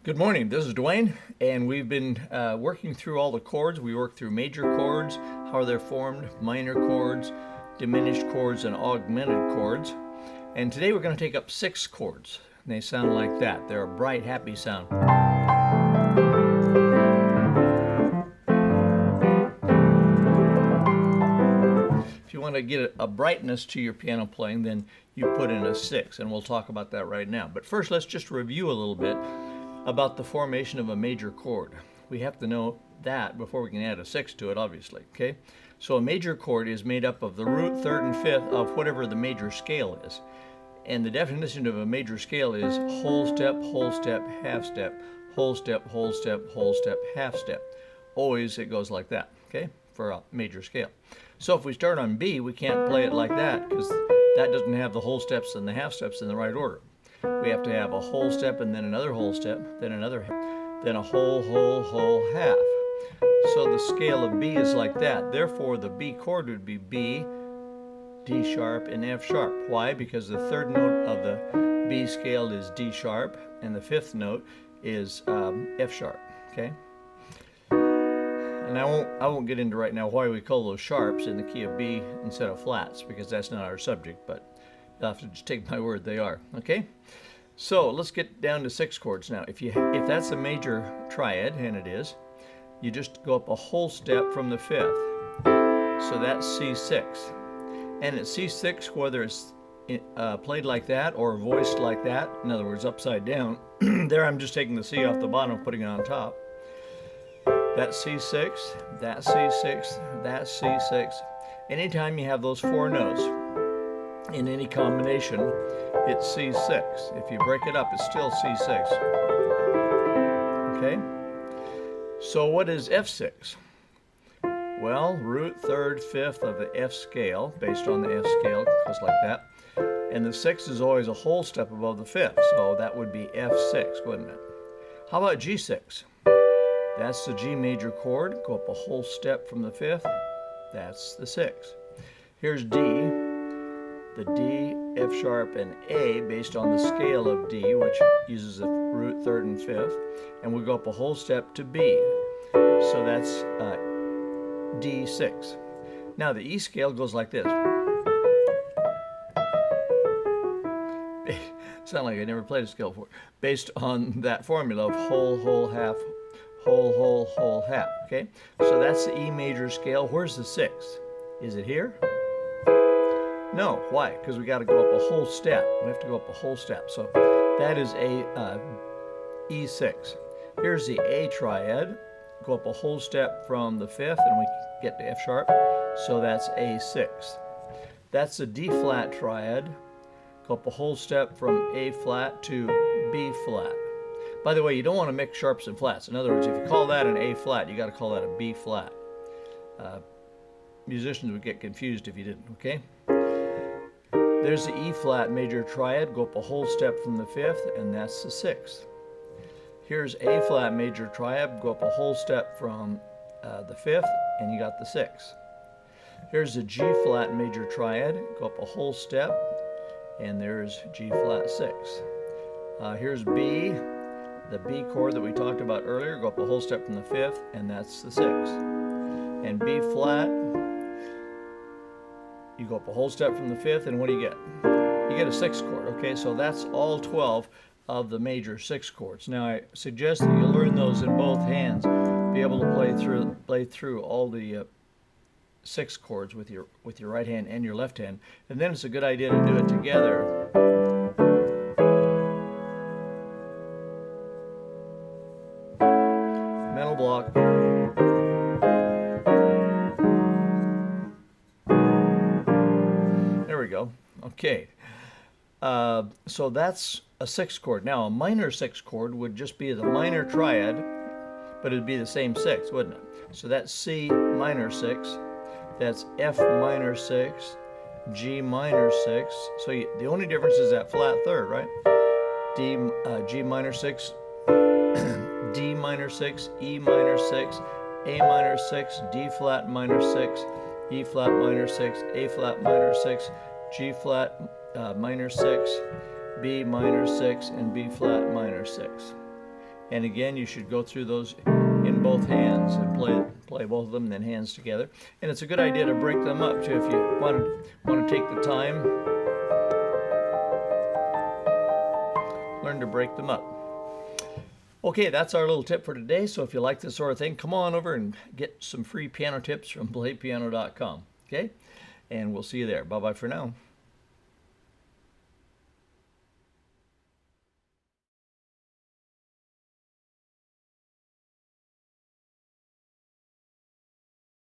Good morning, this is Dwayne, and we've been working through all the chords. We worked through major chords, how they're formed, minor chords, diminished chords, and augmented chords. And today we're going to take up 6 chords. And they sound like that. They're a bright, happy sound. If you want to get a brightness to your piano playing, then you put in a 6, and we'll talk about that right now. But first, let's just review a little bit about the formation of a major chord. We have to know that before we can add a 6 to it, obviously, okay? So a major chord is made up of the root, third, and fifth of whatever the major scale is. And the definition of a major scale is whole step, half step, whole step, whole step, whole step, half step. Always it goes like that, okay, for a major scale. So if we start on B, we can't play it like that because that doesn't have the whole steps and the half steps in the right order. We have to have a whole step and then another whole step, then another, then a whole, half. So the scale of B is like that. Therefore, the B chord would be B, D sharp, and F sharp. Why? Because the third note of the B scale is D sharp, and the fifth note is F sharp. Okay. And I won't get into right now why we call those sharps in the key of B instead of flats, because that's not our subject. But you'll have to just take my word, they are. Okay. So let's get down to 6 chords now. If that's a major triad, and it is, you just go up a whole step from the fifth. So that's C6. And at C6, whether it's played like that or voiced like that, in other words, upside down, there I'm just taking the C off the bottom and putting it on top. That's C6, that's C6, that's C6. Anytime you have those 4 notes in any combination, it's C6. If you break it up, it's still C6. Okay? So what is F6? Well, root, third, fifth of the F scale, based on the F scale, goes like that. And the 6 is always a whole step above the fifth, so that would be F6, wouldn't it? How about G6? That's the G major chord. Go up a whole step from the fifth. That's the 6. Here's D. The D, F sharp, and A based on the scale of D, which uses the root, third, and fifth. And we go up a whole step to B. So that's D6. Now the E scale goes like this. Sound like I never played a scale before. Based on that formula of whole, half, whole, half. Okay? So that's the E major scale. Where's the 6? Is it here? No. Why? Because we got to go up a whole step. We have to go up a whole step. So that is a E6. Here's the A triad. Go up a whole step from the fifth, and we get to F sharp. So that's A6. That's the D flat triad. Go up a whole step from A flat to B flat. By the way, you don't want to mix sharps and flats. In other words, if you call that an A flat, you got to call that a B flat. Musicians would get confused if you didn't, okay? There's the E flat major triad. Go up a whole step from the fifth, and that's the 6th. Here's A flat major triad. Go up a whole step from the fifth, and you got the 6th. Here's the G flat major triad. Go up a whole step, and there's G flat 6. Here's B, the B chord that we talked about earlier. Go up a whole step from the fifth, and that's the 6th. And B flat, you go up a whole step from the fifth, and what do you get? You get a 6th chord, okay? So that's all 12 of the major 6 chords. Now I suggest that you learn those in both hands, be able to play through all the 6 chords with your right hand and your left hand, and then it's a good idea to do it together. Mental block. There we go. Okay. So that's a 6th chord. Now a minor 6th chord would just be the minor triad, but it'd be the same 6, wouldn't it? So that's C minor 6, that's F minor 6, G minor 6. So the only difference is that flat third, right? G minor 6, D minor 6, E minor 6, A minor 6, D flat minor 6, E flat minor 6, A flat minor 6, G flat minor 6, B minor 6, and B flat minor 6. And again, you should go through those in both hands and play both of them, then hands together. And it's a good idea to break them up too if you want to take the time. Learn to break them up. Okay, that's our little tip for today. So if you like this sort of thing, come on over and get some free piano tips from playpiano.com. Okay? And we'll see you there. Bye-bye for now.